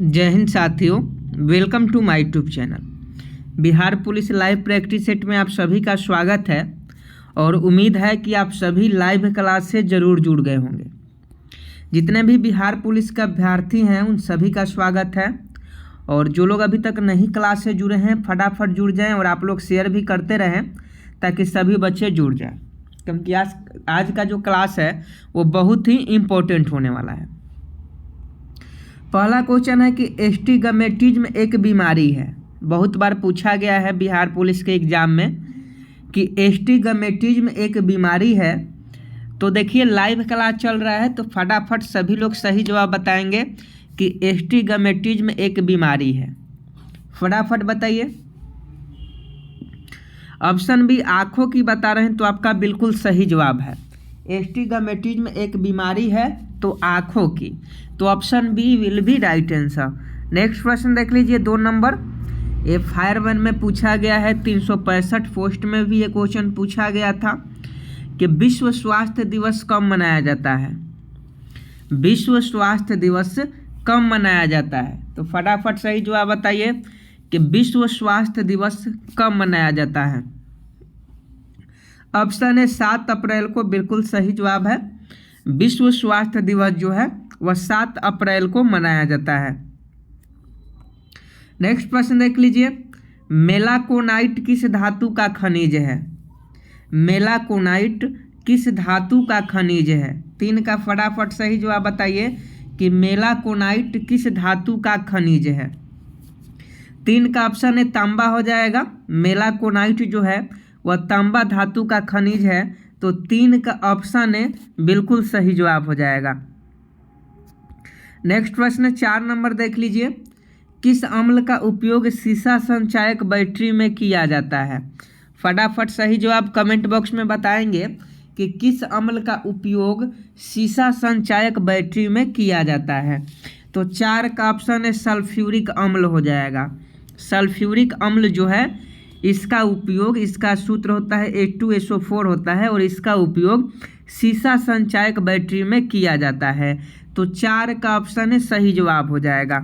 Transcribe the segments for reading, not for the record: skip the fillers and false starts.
जय हिंद साथियों, welcome to my YouTube channel. Bihar police live practice set में आप सभी का स्वागत है और उम्मीद है कि आप सभी लाइव क्लास से ज़रूर जुड़ गए होंगे। जितने भी बिहार पुलिस के अभ्यर्थी हैं उन सभी का स्वागत है और जो लोग अभी तक नहीं क्लास से जुड़े हैं फटाफट जुड़ जाएं और आप लोग शेयर भी करते रहें ताकि सभी बच्चे जुड़ जाएं, क्योंकि आज का जो क्लास है वो बहुत ही इम्पोर्टेंट होने वाला है। पहला क्वेश्चन है कि एस्टिगमेटिज्म एक बीमारी है। बहुत बार पूछा गया है बिहार पुलिस के एग्जाम में कि एस्टिगमेटिज्म एक बीमारी है। तो देखिए लाइव क्लास चल रहा है तो फटाफट सभी लोग सही जवाब बताएंगे कि एस्टिगमेटिज्म एक बीमारी है। फटाफट बताइए। ऑप्शन बी आँखों की बता रहे हैं तो आपका बिल्कुल सही जवाब है। एस्टिगमेटिज्म एक बीमारी है तो आँखों की, तो option B will be right answer. Next प्रश्न देख लीजिए 2 नंबर। ये फायरमैन में पूछा गया है, 365 पोस्ट में भी ये क्वेश्चन पूछा गया था कि विश्व स्वास्थ्य दिवस कब मनाया जाता है। विश्व स्वास्थ्य दिवस कब मनाया जाता है, तो फटाफट सही जवाब बताइए कि विश्व स्वास्थ्य दिवस कब मनाया जाता है। ऑप्शन है 7 अप्रैल को, बिल्कुल सही जवाब है। विश्व स्वास्थ्य दिवस जो है वह 7 अप्रैल को मनाया जाता है। नेक्स्ट प्रश्न देख लीजिए। मेलाकोनाइट किस धातु का खनिज है। मेलाकोनाइट किस धातु का खनिज है। 3 का फटाफट सही जवाब बताइए कि मेलाकोनाइट किस धातु का खनिज है। 3 का ऑप्शन है तांबा हो जाएगा। मेलाकोनाइट जो है वह तांबा धातु का खनिज है, तो 3 का ऑप्शन है बिल्कुल सही जवाब हो जाएगा। नेक्स्ट प्रश्न 4 नंबर देख लीजिए। किस अम्ल का उपयोग सीसा संचायक बैटरी में किया जाता है। फटाफट सही जवाब कमेंट बॉक्स में बताएंगे कि किस अम्ल का उपयोग सीसा संचायक बैटरी में किया जाता है। तो 4 का ऑप्शन है सल्फ्यूरिक अम्ल हो जाएगा। सल्फ्यूरिक अम्ल जो है इसका उपयोग, इसका सूत्र होता है H2SO4 होता है और इसका उपयोग सीसा संचायक बैटरी में किया जाता है। तो 4 का ऑप्शन है सही जवाब हो जाएगा।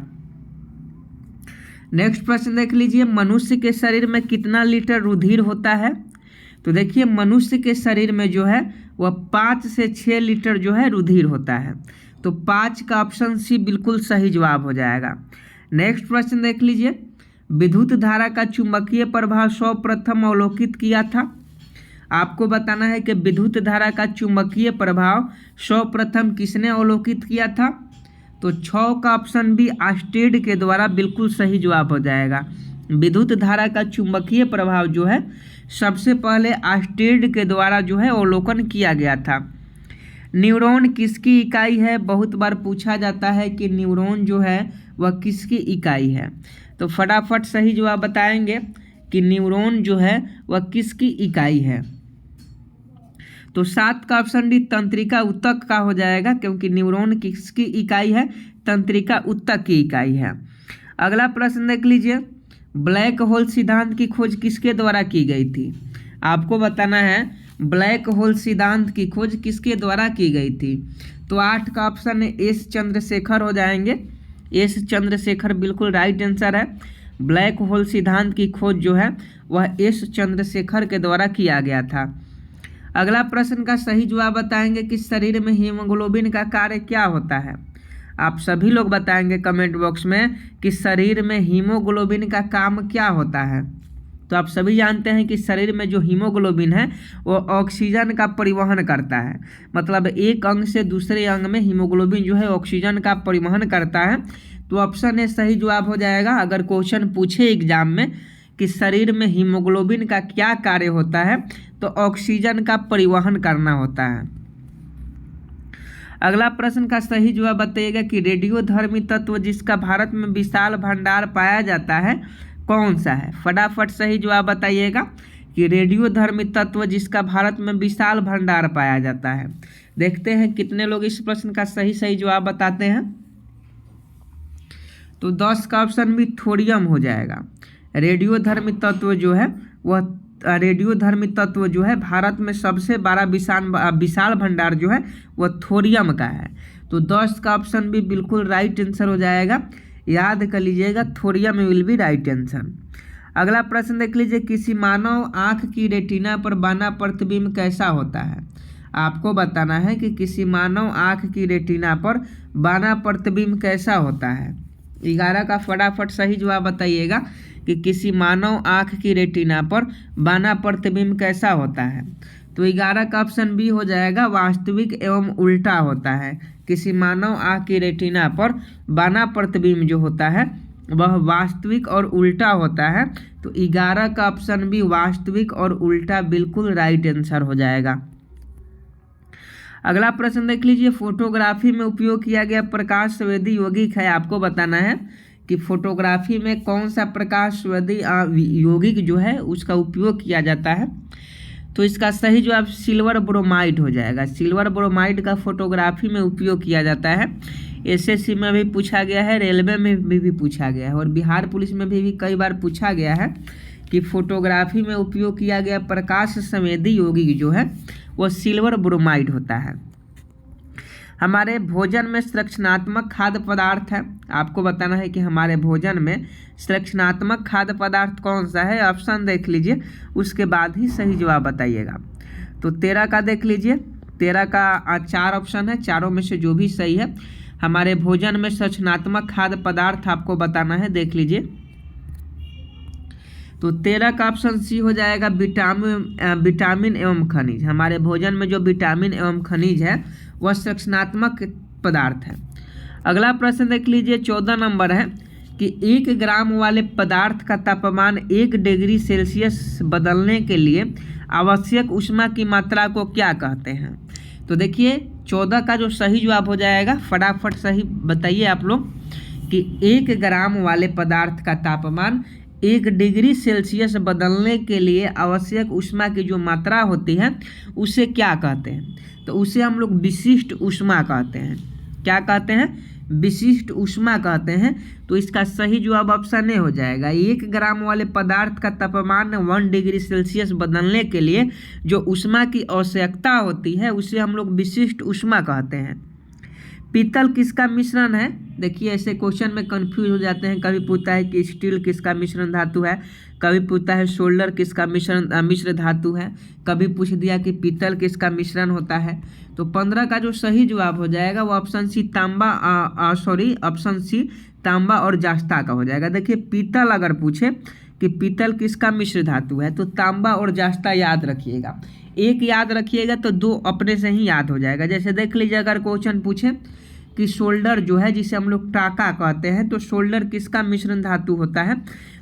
नेक्स्ट प्रश्न देख लीजिए। मनुष्य के शरीर में कितना लीटर रुधिर होता है। तो देखिए मनुष्य के शरीर में जो है वह 5 से 6 लीटर जो है रुधिर होता है, तो 5 का ऑप्शन सी बिल्कुल सही जवाब हो जाएगा। नेक्स्ट प्रश्न देख लीजिए। विद्युत धारा का चुंबकीय प्रभाव सर्वप्रथम अवलोकित किया था। आपको बताना है कि विद्युत धारा का चुंबकीय प्रभाव सर्वप्रथम किसने अवलोकित किया था। तो 6 का ऑप्शन बी आर्स्टेड के द्वारा बिल्कुल सही जवाब हो जाएगा। विद्युत धारा का चुंबकीय प्रभाव जो है सबसे पहले आर्स्टेड के द्वारा जो है अवलोकन किया गया था। न्यूरॉन किसकी इकाई है। बहुत बार पूछा जाता है कि न्यूरॉन जो है वह किसकी इकाई है, तो फटाफट सही जवाब बताएंगे कि न्यूरॉन जो है वह किसकी इकाई है। तो 7 का ऑप्शन डी तंत्रिका ऊतक का हो जाएगा, क्योंकि न्यूरॉन किसकी इकाई है, तंत्रिका ऊतक की इकाई है। अगला प्रश्न देख लीजिए। ब्लैक होल सिद्धांत की खोज किसके द्वारा की गई थी। आपको बताना है ब्लैक होल सिद्धांत की खोज किसके द्वारा की गई थी। तो 8 का ऑप्शन है एस चंद्रशेखर हो जाएंगे। एस चंद्रशेखर बिल्कुल राइट आंसर है। ब्लैक होल सिद्धांत की खोज जो है वह एस चंद्रशेखर के द्वारा किया गया था। अगला प्रश्न का सही जवाब बताएंगे कि शरीर में हीमोग्लोबिन का कार्य क्या होता है। आप सभी लोग बताएंगे कमेंट बॉक्स में कि शरीर में हीमोग्लोबिन का काम क्या होता है। तो आप सभी जानते हैं कि शरीर में जो हीमोग्लोबिन है वो ऑक्सीजन का परिवहन करता है। मतलब एक अंग से दूसरे अंग में हीमोग्लोबिन जो है ऑक्सीजन का परिवहन करता है। तो ऑप्शन ए सही जवाब हो जाएगा। अगर क्वेश्चन पूछे एग्जाम में कि शरीर में हीमोग्लोबिन का क्या कार्य होता है, तो ऑक्सीजन का परिवहन करना होता है। अगला प्रश्न का सही जवाब बताइएगा कि रेडियोधर्मी तत्व जिसका भारत में विशाल भंडार पाया जाता है कौन सा है। फटाफट सही जवाब बताइएगा कि रेडियोधर्मी तत्व जिसका भारत में विशाल भंडार पाया जाता है। देखते हैं कितने लोग इस प्रश्न का सही जवाब बताते हैं। तो 10 का ऑप्शन भी थोरियम हो जाएगा। रेडियोधर्मी तत्व जो है वह रेडियोधर्मी तत्व जो है भारत में सबसे बड़ा विशाल भंडार जो है वह थोरियम का है। तो 10 का ऑप्शन भी बिल्कुल राइट आंसर हो जाएगा। याद कर लीजिएगा, thorium will be right answer. अगला प्रश्न देख लीजिए, किसी मानव आँख की रेटिना पर बना प्रतिबिंब कैसा होता है। आपको बताना है कि किसी मानव आँख की रेटिना पर बना प्रतिबिंब कैसा होता है। 11 का फटाफट सही जवाब बताइएगा कि किसी मानव आँख की रेटिना पर बना प्रतिबिंब कैसा होता है। तो 11 का ऑप्शन बी हो जाएगा, वास्तविक एवं उल्टा होता है। किसी मानव आँख की रेटिना पर बना प्रतिबिंब जो होता है वह वास्तविक और उल्टा होता है। तो 11 का ऑप्शन भी वास्तविक और उल्टा बिल्कुल राइट आंसर हो जाएगा। अगला प्रश्न देख लीजिए, फोटोग्राफी में उपयोग किया गया प्रकाश संवेदी यौगिक है। आपको बताना है कि फोटोग्राफी में कौन सा प्रकाश संवेदी यौगिक जो है उसका उपयोग किया जाता है। तो इसका सही जवाब सिल्वर ब्रोमाइड हो जाएगा। सिल्वर ब्रोमाइड का फोटोग्राफी में उपयोग किया जाता है। एसएससी में भी पूछा गया है, रेलवे में भी पूछा गया है और बिहार पुलिस में भी कई बार पूछा गया है कि फोटोग्राफी में उपयोग किया गया प्रकाश संवेदी यौगिक जो है वो सिल्वर ब्रोमाइड होता है। हमारे भोजन में संरक्षणात्मक खाद्य पदार्थ है। आपको बताना है कि हमारे भोजन में संरक्षणात्मक खाद्य पदार्थ कौन सा है। ऑप्शन देख लीजिए, उसके बाद ही सही जवाब बताइएगा। तो 13 का देख लीजिए, 13 का 4 ऑप्शन है, चारों में से जो भी सही है। हमारे भोजन में संरक्षणात्मक खाद्य पदार्थ आपको बताना है, देख लीजिए। तो 13 का ऑप्शन सी हो जाएगा, विटामिन एवं खनिज। हमारे भोजन में जो विटामिन एवं खनिज है वह संरक्षणात्मक पदार्थ है। अगला प्रश्न देख लीजिए, 14 नंबर है कि 1 ग्राम वाले पदार्थ का तापमान 1 डिग्री सेल्सियस बदलने के लिए आवश्यक ऊष्मा की मात्रा को क्या कहते हैं। तो देखिए 14 का जो सही जवाब हो जाएगा, फटाफट सही बताइए आप लोग कि 1 ग्राम वाले पदार्थ का तापमान 1 डिग्री सेल्सियस बदलने के लिए आवश्यक ऊष्मा की जो मात्रा होती है उसे क्या कहते हैं। तो उसे हम लोग विशिष्ट ऊष्मा कहते हैं। क्या कहते हैं? विशिष्ट ऊष्मा कहते हैं। तो इसका सही जवाब ऑप्शन ए हो जाएगा। 1 ग्राम वाले पदार्थ का तापमान 1 डिग्री सेल्सियस बदलने के लिए जो ऊष्मा की आवश्यकता होती है उसे हम लोग विशिष्ट ऊष्मा कहते हैं। पीतल किसका मिश्रण है? देखिए ऐसे क्वेश्चन में कंफ्यूज हो जाते हैं। कभी पूछता है कि स्टील किसका मिश्रण धातु है, कभी पूछता है सोल्डर किसका मिश्र धातु है, कभी पूछ दिया कि पीतल किसका मिश्रण होता है। तो 15 का जो सही जवाब हो जाएगा वो ऑप्शन सी तांबा और जास्ता का हो जाएगा। देखिए पीतल अगर पूछे कि पीतल किसका मिश्र धातु है तो तांबा और जास्ता याद रखिएगा। एक याद रखिएगा तो 2 अपने से ही याद हो जाएगा। जैसे देख लीजिए, अगर क्वेश्चन पूछे कि शोल्डर जो है जिसे हम लोग टाका कहते हैं तो शोल्डर किसका मिश्रण धातु होता है,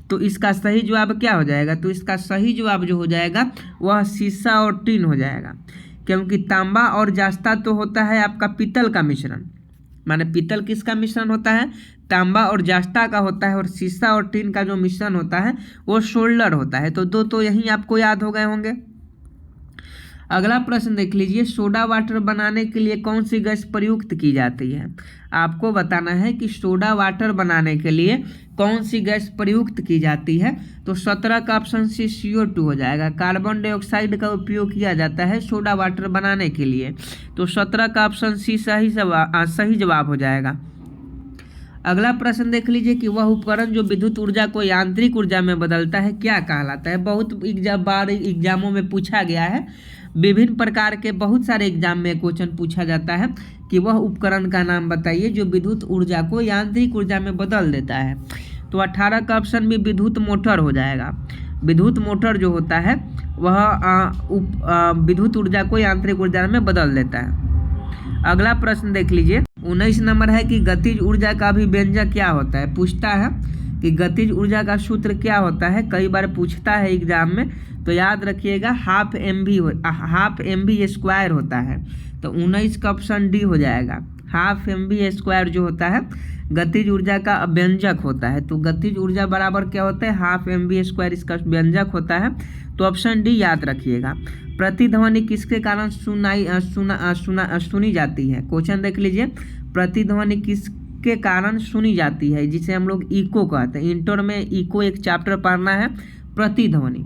तो इसका सही जवाब क्या हो जाएगा? तो इसका सही जवाब जो हो जाएगा वह सीसा और टीन हो जाएगा, क्योंकि तांबा और जास्ता तो होता है आपका पीतल का मिश्रण। माने पीतल किसका मिश्रण होता है? तांबा और जास्ता का होता है, और सीसा और टीन का जो मिश्रण होता है वो शोल्डर होता है। तो 2 तो यही आपको याद हो गए होंगे। अगला प्रश्न देख लीजिए, सोडा वाटर बनाने के लिए कौन सी गैस प्रयुक्त की जाती है। आपको बताना है कि सोडा वाटर बनाने के लिए कौन सी गैस प्रयुक्त की जाती है। तो 17 का ऑप्शन सी CO2 हो जाएगा। कार्बन डाइऑक्साइड का उपयोग किया जाता है सोडा वाटर बनाने के लिए। तो 17 का ऑप्शन सी सही जवाब हो जाएगा। अगला प्रश्न देख लीजिए कि वह उपकरण जो विद्युत ऊर्जा को यांत्रिक ऊर्जा में बदलता है क्या कहलाता है। बहुत बार एग्जामों में पूछा गया है, विभिन्न प्रकार के बहुत सारे एग्जाम में क्वेश्चन पूछा जाता है कि वह उपकरण का नाम बताइए जो विद्युत ऊर्जा को यांत्रिक ऊर्जा में बदल देता है। तो 18 का ऑप्शन भी विद्युत मोटर हो जाएगा। विद्युत मोटर जो होता है वह विद्युत ऊर्जा को यांत्रिक ऊर्जा में बदल देता है। अगला प्रश्न देख लीजिए, 19 नंबर है कि गतिज ऊर्जा का अभिव्यंजक क्या होता है। पूछता है कि गतिज ऊर्जा का सूत्र क्या होता है, कई बार पूछता है एग्जाम में। तो याद रखिएगा हाफ mv स्क्वायर होता है। तो 19 का ऑप्शन डी हो जाएगा। हाफ mv स्क्वायर जो होता है गतिज ऊर्जा का व्यंजक होता है। तो गतिज ऊर्जा बराबर क्या होता है? हाफ mv स्क्वायर इसका व्यंजक होता है। तो ऑप्शन डी याद रखिएगा। प्रतिध्वनि किसके कारण सुनी जाती है। क्वेश्चन देख लीजिए, प्रतिध्वनि किसके कारण सुनी जाती है, जिसे हम लोग इको कहते हैं। इंटर में इको एक चैप्टर पढ़ना है, प्रतिध्वनि।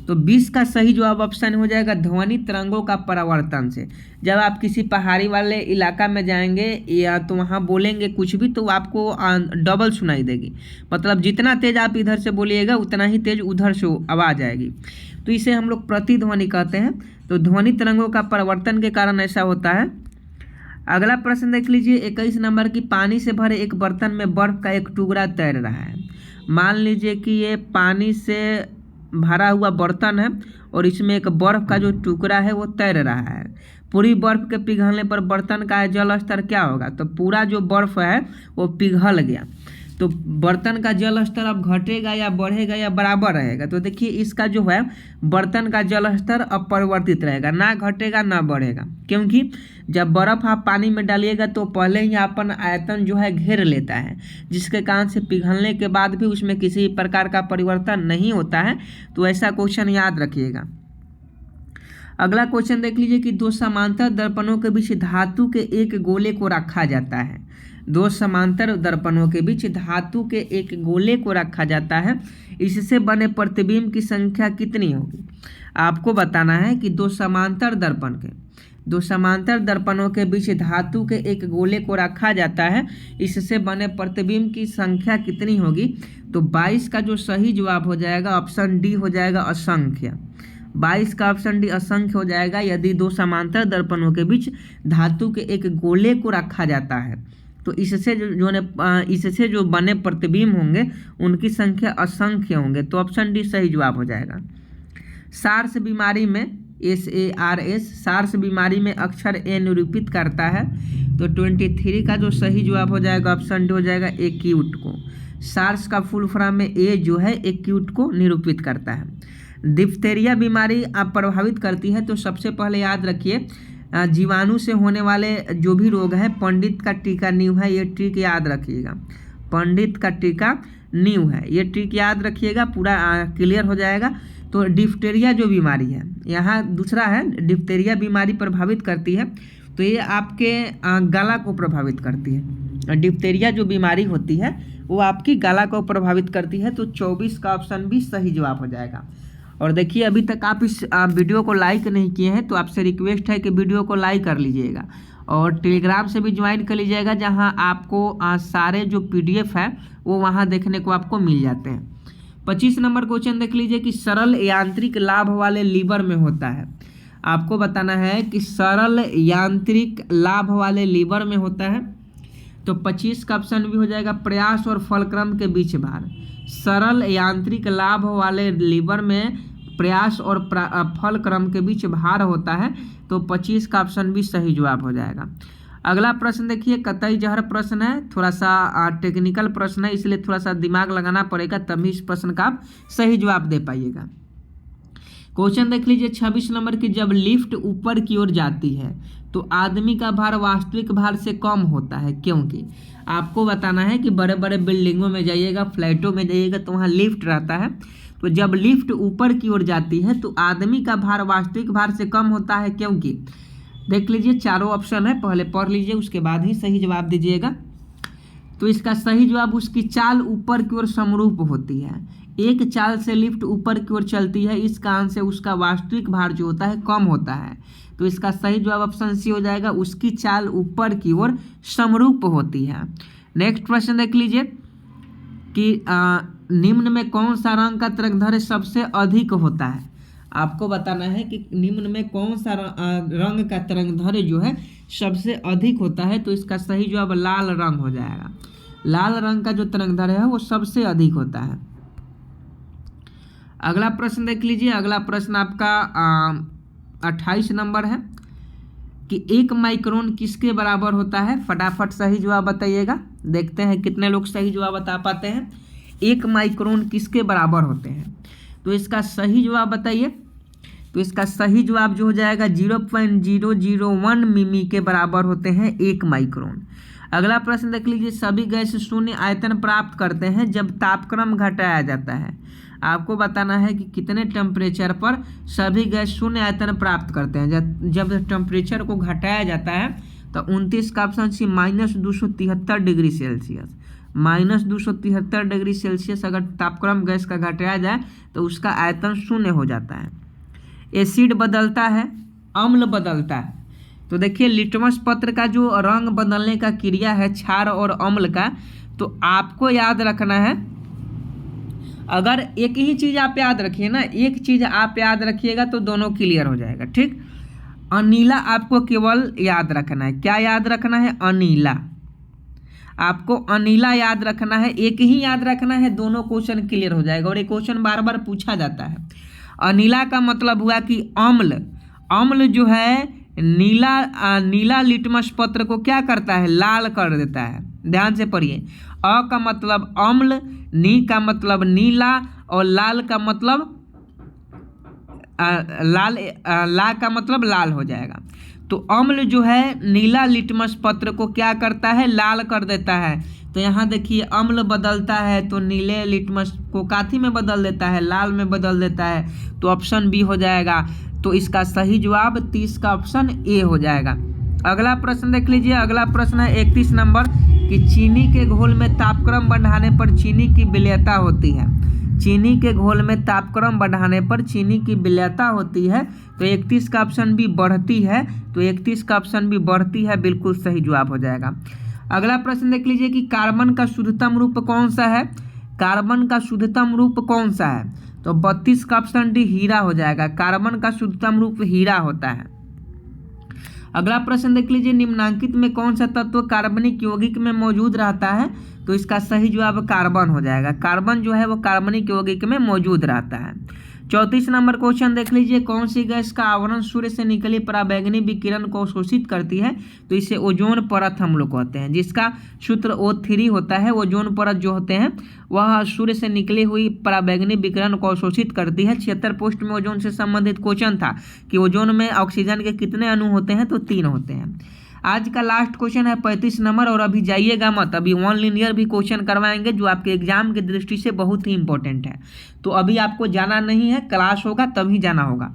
तो 20 का सही जवाब ऑप्शन हो जाएगा ध्वनि तरंगों का परावर्तन से। जब आप किसी पहाड़ी वाले इलाका में जाएंगे या तो वहाँ बोलेंगे कुछ भी तो आपको डबल सुनाई देगी, मतलब जितना तेज आप इधर से बोलिएगा उतना ही तेज उधर से आवाज़ आएगी। तो इसे हम लोग प्रतिध्वनि कहते हैं। तो ध्वनि तरंगों का परिवर्तन के कारण ऐसा होता है। अगला प्रश्न देख लीजिए 21 नंबर की, पानी से भरे एक बर्तन में बर्फ का एक टुकड़ा तैर रहा है। मान लीजिए कि ये पानी से भरा हुआ बर्तन है और इसमें एक बर्फ का जो टुकड़ा है वो तैर रहा है। पूरी बर्फ के पिघलने पर बर्तन का जल स्तर क्या होगा? तो पूरा जो बर्फ है वो पिघल गया, तो बर्तन का जल स्तर अब घटेगा या बढ़ेगा या बराबर रहेगा? तो देखिए इसका जो है बर्तन का जल स्तर अपरिवर्तित रहेगा, ना घटेगा ना बढ़ेगा, क्योंकि जब बर्फ़ आप पानी में डालिएगा तो पहले ही अपन आयतन जो है घेर लेता है, जिसके कारण से पिघलने के बाद भी उसमें किसी प्रकार का परिवर्तन नहीं होता है। तो ऐसा क्वेश्चन याद रखिएगा। अगला क्वेश्चन देख लीजिए कि दो समांतर दर्पणों के बीच धातु के एक गोले को रखा जाता है। दो समांतर दर्पणों के बीच धातु के एक गोले को रखा जाता है, इससे बने प्रतिबिंब की संख्या कितनी होगी? आपको बताना है कि दो समांतर दर्पणों के बीच धातु के एक गोले को रखा जाता है, इससे बने प्रतिबिंब की संख्या कितनी होगी? तो 22 का जो सही जवाब हो जाएगा ऑप्शन डी हो जाएगा असंख्य। 22 का ऑप्शन डी असंख्य हो जाएगा। यदि दो समांतर दर्पणों के बीच धातु के एक गोले को रखा जाता है तो इससे जो बने प्रतिबिंब होंगे उनकी संख्या असंख्य होंगे। तो ऑप्शन डी सही जवाब हो जाएगा। सार्स बीमारी में सार्स बीमारी में अक्षर ए निरूपित करता है। तो 23 का जो सही जवाब हो जाएगा ऑप्शन डी हो जाएगा एक्यूट को। सार्स का फुल फॉर्म में ए जो है एक्यूट को निरूपित करता है। डिप्थेरिया बीमारी आप प्रभावित करती है, तो सबसे पहले याद रखिए जीवाणु से होने वाले जो भी रोग है पंडित का टीका नींव है, ये ट्रिक याद रखिएगा। पंडित का टीका नींव है, ये ट्रिक याद रखिएगा, पूरा क्लियर हो जाएगा। तो डिप्थेरिया जो बीमारी है, यहाँ दूसरा है डिप्थेरिया बीमारी प्रभावित करती है, तो ये आपके गला को प्रभावित करती है। डिप्थेरिया जो बीमारी होती है वो आपकी गला को प्रभावित करती है। तो 24 का ऑप्शन भी सही जवाब हो जाएगा। और देखिए अभी तक आप इस वीडियो को लाइक नहीं किए हैं तो आपसे रिक्वेस्ट है कि वीडियो को लाइक कर लीजिएगा और टेलीग्राम से भी ज्वाइन कर लीजिएगा, जहां आपको सारे जो PDF है वो वहां देखने को आपको मिल जाते हैं। 25 नंबर क्वेश्चन देख लीजिए कि सरल यांत्रिक लाभ वाले लीवर में होता है। आपको बताना है कि सरल यांत्रिक लाभ वाले लीवर में होता है। तो 25 का ऑप्शन भी हो जाएगा प्रयास और फलक्रम के बीच भार। सरल यांत्रिक लाभ वाले लीवर में प्रयास और फल क्रम के बीच भार होता है। तो 25 का ऑप्शन भी सही जवाब हो जाएगा। अगला प्रश्न देखिए कतई जहर प्रश्न है, थोड़ा सा टेक्निकल प्रश्न है, इसलिए थोड़ा सा दिमाग लगाना पड़ेगा तभी इस प्रश्न का आप सही जवाब दे पाइएगा। क्वेश्चन देख लीजिए 26 नंबर की, जब लिफ्ट ऊपर की ओर जाती है तो आदमी का भार वास्तविक भार से कम होता है, क्योंकि आपको बताना है कि बड़े बड़े बिल्डिंगों में जाइएगा, फ्लैटों में जाइएगा तो वहाँ लिफ्ट रहता है। तो जब लिफ्ट ऊपर की ओर जाती है तो आदमी का भार वास्तविक भार से कम होता है, क्योंकि देख लीजिए चारों ऑप्शन है, पहले पढ़ लीजिए उसके बाद ही सही जवाब दीजिएगा। तो इसका सही जवाब उसकी चाल ऊपर की ओर समरूप होती है। एक चाल से लिफ्ट ऊपर की ओर चलती है, इस कारण से उसका वास्तविक भार जो होता है कम होता है। तो इसका सही जवाब ऑप्शन सी हो जाएगा, उसकी चाल ऊपर की ओर समरूप होती है। नेक्स्ट प्रश्न देख लीजिए कि निम्न में कौन सा रंग का तरंगदैर्घ्य सबसे अधिक होता है। आपको बताना है कि निम्न में कौन सा रंग का तरंगदैर्घ्य जो है सबसे अधिक होता है। तो इसका सही जवाब लाल रंग हो जाएगा। लाल रंग का जो तरंगदैर्घ्य है वो सबसे अधिक होता है। अगला प्रश्न देख लीजिए। अगला प्रश्न आपका 28 नंबर है कि 1 माइक्रोन किसके बराबर होता है। फटाफट सही जवाब बताइएगा, देखते हैं कितने लोग सही जवाब बता पाते हैं। 1 माइक्रोन किसके बराबर होते हैं, तो इसका सही जवाब बताइए। तो इसका सही जवाब जो हो जाएगा 0.001 मिमी के बराबर होते हैं 1 माइक्रोन। अगला प्रश्न देख लीजिए। सभी गैस शून्य आयतन प्राप्त करते हैं जब तापक्रम घटाया जाता है। आपको बताना है कि कितने टेम्परेचर पर सभी गैस शून्य आयतन प्राप्त करते हैं। जब टेम्परेचर को घटाया जाता है तो 29 का option C -273 degree Celsius. -273 degree Celsius अगर तापक्रम गैस का घटाया जाए तो उसका आयतन 0 हो जाता है। एसिड बदलता है, अम्ल बदलता है। तो देखिए लिटमस पत्र का जो रंग बदलने का क्रिया है क्षार और अम्ल का, तो आपको याद रखना है, अगर एक ही चीज़ आप याद रखिए ना, एक चीज़ आप याद रखिएगा तो दोनों क्लियर हो जाएगा। ठीक, अनीला आपको केवल याद रखना है। क्या याद रखना है? अनीला। आपको अनीला याद रखना है, एक ही याद रखना है, दोनों क्वेश्चन क्लियर हो जाएगा। और ये क्वेश्चन बार बार पूछा जाता है। अनीला का मतलब हुआ कि अम्ल। अम्ल जो है नीला लिटमस पत्र को क्या करता है? लाल कर देता है। ध्यान से पढ़िए। अ का मतलब अम्ल, नी का मतलब नीला, और लाल का मतलब ला का मतलब लाल हो जाएगा। तो अम्ल जो है नीला लिटमस पत्र को क्या करता है? लाल कर देता है। तो यहाँ देखिए अम्ल बदलता है तो नीले लिटमस को काथी में बदल देता है? लाल में बदल देता है। तो ऑप्शन बी हो जाएगा। तो इसका सही जवाब 30 का ऑप्शन ए हो जाएगा। अगला प्रश्न देख लीजिए। अगला प्रश्न है 31 नंबर कि चीनी के घोल में तापक्रम बढ़ाने पर चीनी की विलेयता होती है। चीनी के घोल में तापक्रम बढ़ाने पर चीनी की विलेयता होती है। तो 31 का ऑप्शन भी बढ़ती है। तो 31 का ऑप्शन भी बढ़ती है, बिल्कुल सही जवाब हो जाएगा। अगला प्रश्न देख लीजिए कि कार्बन का शुद्धतम रूप कौन सा है? कार्बन का शुद्धतम रूप कौन सा है? तो 32 का ऑप्शन डी हीरा हो जाएगा। कार्बन का शुद्धतम रूप हीरा होता है। अगला प्रश्न देख लीजिए, निम्नांकित में कौन सा तत्व कार्बनिक यौगिक में मौजूद रहता है? तो इसका सही जवाब कार्बन हो जाएगा। कार्बन जो है वो कार्बनिक यौगिक में मौजूद रहता है। 34 नंबर क्वेश्चन देख लीजिए, कौन सी गैस का आवरण सूर्य से निकली पराबैंगनी विकिरण को शोषित करती है? तो इसे ओजोन परत हम लोग कहते हैं, जिसका सूत्र O3 होता है। ओजोन परत जो होते हैं वह सूर्य से निकली हुई पराबैंगनी विकिरण को शोषित करती है। 76 पोस्ट में ओजोन से संबंधित क्वेश्चन था कि ओजोन में ऑक्सीजन के कितने अणु होते हैं? तो 3 होते हैं। आज का लास्ट क्वेश्चन है 35 नंबर, और अभी जाइएगा मत, अभी 1 लीनियर भी क्वेश्चन करवाएंगे जो आपके एग्जाम की दृष्टि से बहुत ही इंपॉर्टेंट है। तो अभी आपको जाना नहीं है, क्लास होगा तभी जाना होगा।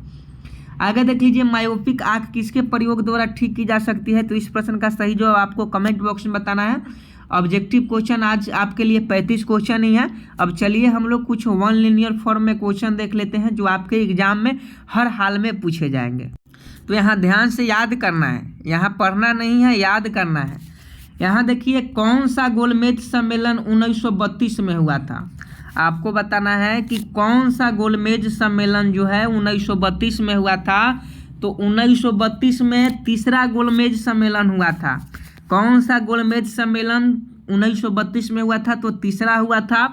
आगे देख लीजिए, मायोपिक आंख किसके प्रयोग द्वारा ठीक की जा सकती है? तो इस प्रश्न का सही जवाब आपको कमेंट बॉक्स में बताना है। ऑब्जेक्टिव क्वेश्चन आज आपके लिए 35 क्वेश्चन ही है। अब चलिए हम लोग कुछ 1 लीनियर फॉर्म में क्वेश्चन देख लेते हैं जो आपके एग्जाम में हर हाल में पूछे जाएंगे। तो यहाँ ध्यान से याद करना है, यहाँ पढ़ना नहीं है, याद करना है। यहाँ देखिए, कौन सा गोलमेज सम्मेलन 1932 में हुआ था? आपको बताना है कि कौन सा गोलमेज सम्मेलन जो है 1932 में हुआ था। तो 1932 में तीसरा गोलमेज सम्मेलन हुआ था। कौन सा गोलमेज सम्मेलन 1932 में हुआ था? तो तीसरा हुआ था।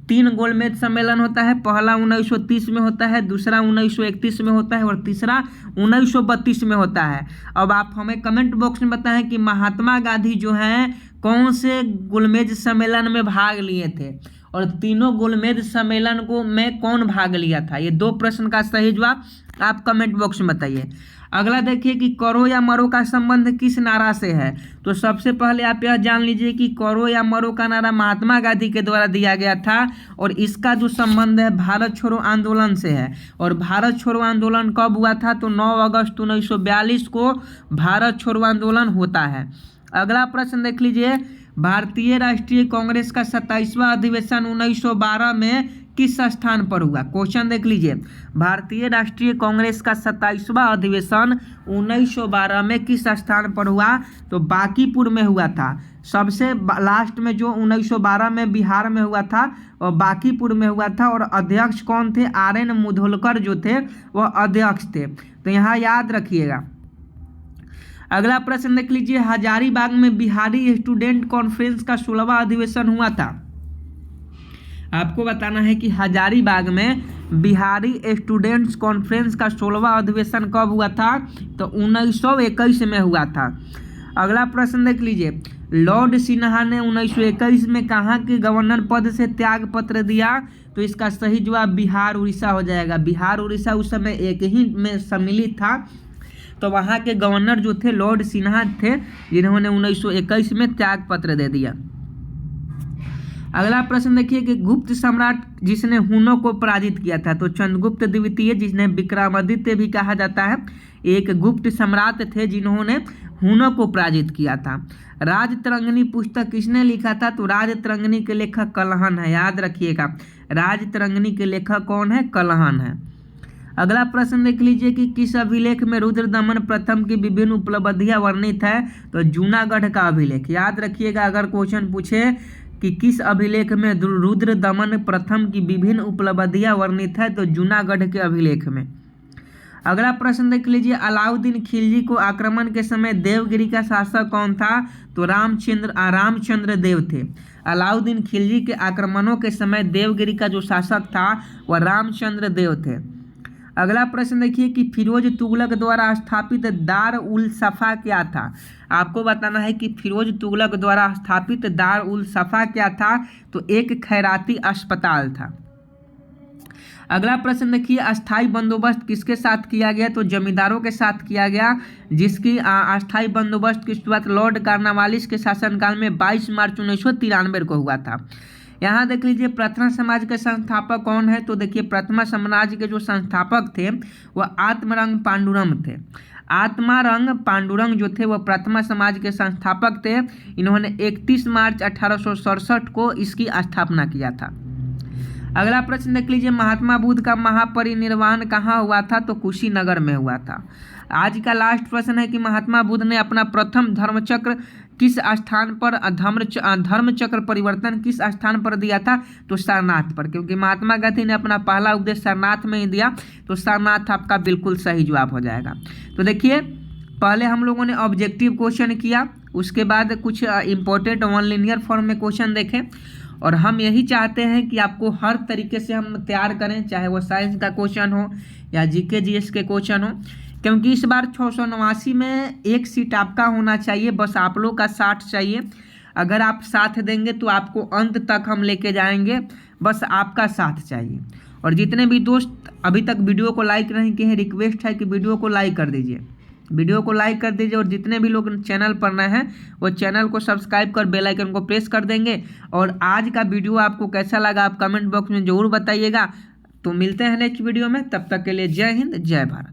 3 गोलमेज सम्मेलन होता है, पहला 1930 में होता है, दूसरा 1931 में होता है और तीसरा 1932 में होता है। अब आप हमें कमेंट बॉक्स में बताएं कि महात्मा गांधी जो हैं कौन से गोलमेज सम्मेलन में भाग लिए थे और तीनों गोलमेज सम्मेलन को में कौन भाग लिया था। ये 2 प्रश्न का सही जवाब आप कमेंट बॉक्स में बताइए। अगला देखिए कि करो या मरो का संबंध किस नारा से है? तो सबसे पहले आप यह जान लीजिए कि करो या मरो का नारा महात्मा गांधी के द्वारा दिया गया था और इसका जो संबंध है भारत छोड़ो आंदोलन से है। और भारत छोड़ो आंदोलन कब हुआ था? तो 9 अगस्त 1942 को भारत छोड़ो आंदोलन होता है। अगला प्रश्न देख लीजिए, भारतीय राष्ट्रीय कांग्रेस का 27वां अधिवेशन 1912 में किस स्थान पर हुआ? क्वेश्चन देख लीजिए, भारतीय राष्ट्रीय कांग्रेस का 27वां अधिवेशन 1912 में किस स्थान पर हुआ? तो बांकीपुर में हुआ था। सबसे लास्ट में जो 1912 में बिहार में हुआ था और बांकीपुर में हुआ था। और अध्यक्ष कौन थे? RN मुधोलकर जो थे वह अध्यक्ष थे। तो यहाँ याद रखिएगा। अगला प्रश्न देख लीजिए, हजारीबाग में बिहारी स्टूडेंट कॉन्फ्रेंस का 16वां अधिवेशन हुआ था। आपको बताना है कि हजारीबाग में बिहारी स्टूडेंट्स कॉन्फ्रेंस का 16वां अधिवेशन कब हुआ था? तो 1921 में हुआ था। अगला प्रश्न देख लीजिए, लॉर्ड सिन्हा ने 1921 में कहाँ के गवर्नर पद से त्याग पत्र दिया? तो इसका सही जवाब बिहार उड़ीसा हो जाएगा। बिहार उड़ीसा उस समय एक ही में सम्मिलित था। तो वहाँ के गवर्नर जो थे लॉर्ड सिन्हा थे, जिन्होंने 1921 में त्याग पत्र दे दिया। अगला प्रश्न देखिए कि गुप्त सम्राट जिसने हुनों को पराजित किया था? तो चंद्रगुप्त द्वितीय, जिन्हें विक्रमादित्य भी कहा जाता है, एक गुप्त सम्राट थे जिन्होंने हुनों को पराजित किया था। राजतरंगिणी पुस्तक किसने लिखा था? तो राजतरंगिणी के लेखक कलहन है, याद रखिएगा। राजतरंगिणी के लेखक कौन है? कलहन है। अगला प्रश्न देख लीजिए कि किस अभिलेख में रुद्रदमन प्रथम की विभिन्न उपलब्धियां वर्णित है? तो जूनागढ़ का अभिलेख। याद रखिएगा, अगर क्वेश्चन पूछे कि किस अभिलेख में रुद्रदमन प्रथम की विभिन्न उपलब्धियां वर्णित है, तो जूनागढ़ के अभिलेख में। अगला प्रश्न देख लीजिए, अलाउद्दीन खिलजी को आक्रमण के समय देवगिरी का शासक कौन था? तो रामचंद्र देव थे। अलाउद्दीन खिलजी के आक्रमणों के समय देवगिरी का जो शासक था वह रामचंद्र देव थे। अगला प्रश्न देखिए कि फिरोज तुगलक द्वारा स्थापित दार उल सफा क्या था? आपको बताना है कि फिरोज तुगलक द्वारा स्थापित दार उल सफा क्या था? तो एक खैराती अस्पताल था। अगला प्रश्न देखिए, अस्थाई बंदोबस्त किसके साथ किया गया? तो जमींदारों के साथ किया गया, जिसकी अस्थाई बंदोबस्त की शुरुआत लॉर्ड कार्नवालिस के शासनकाल में 22 मार्च 1993 को हुआ था। यहाँ देख लीजिए, प्रथमा समाज के संस्थापक कौन है? तो देखिए, प्रथमा समाज के जो संस्थापक थे वह आत्मारंग पांडुरंग थे। आत्मारंग पांडुरंग जो थे वह प्रथमा समाज के संस्थापक थे। इन्होंने 31 मार्च 1867 को इसकी स्थापना किया था। अगला प्रश्न देख लीजिए, महात्मा बुद्ध का महापरिनिर्वाण कहाँ हुआ था? तो कुशीनगर में हुआ था। आज का लास्ट प्रश्न है कि महात्मा बुद्ध ने अपना प्रथम धर्मचक्र किस स्थान पर धर्मचक्र परिवर्तन किस स्थान पर दिया था? तो सारनाथ पर, क्योंकि महात्मा गांधी ने अपना पहला उपदेश सारनाथ में ही दिया, तो सारनाथ आपका बिल्कुल सही जवाब हो जाएगा। तो देखिए, पहले हम लोगों ने ऑब्जेक्टिव क्वेश्चन किया, उसके बाद कुछ इंपॉर्टेंट वन लीनियर फॉर्म में क्वेश्चन देखें, और हम यही चाहते हैं कि आपको हर तरीके से हम तैयार करें, चाहे वो साइंस का क्वेश्चन हो या जीके जीएस के क्वेश्चन हो, क्योंकि इस बार 689 में एक सीट आपका होना चाहिए, बस आप लोग का 60 चाहिए। अगर आप साथ देंगे तो आपको अंत तक हम लेके जाएंगे, बस आपका साथ चाहिए। और जितने भी दोस्त अभी तक वीडियो को लाइक नहीं किए हैं, रिक्वेस्ट है कि वीडियो को लाइक कर दीजिए, वीडियो को लाइक कर दीजिए। और जितने भी लोग चैनल पर नए हैं वो चैनल को सब्सक्राइब कर बेल आइकन को प्रेस कर देंगे। और आज का वीडियो आपको कैसा लगा आप कमेंट बॉक्स में ज़रूर बताइएगा। तो मिलते हैं नेक्स्ट वीडियो में, तब तक के लिए जय हिंद जय भारत।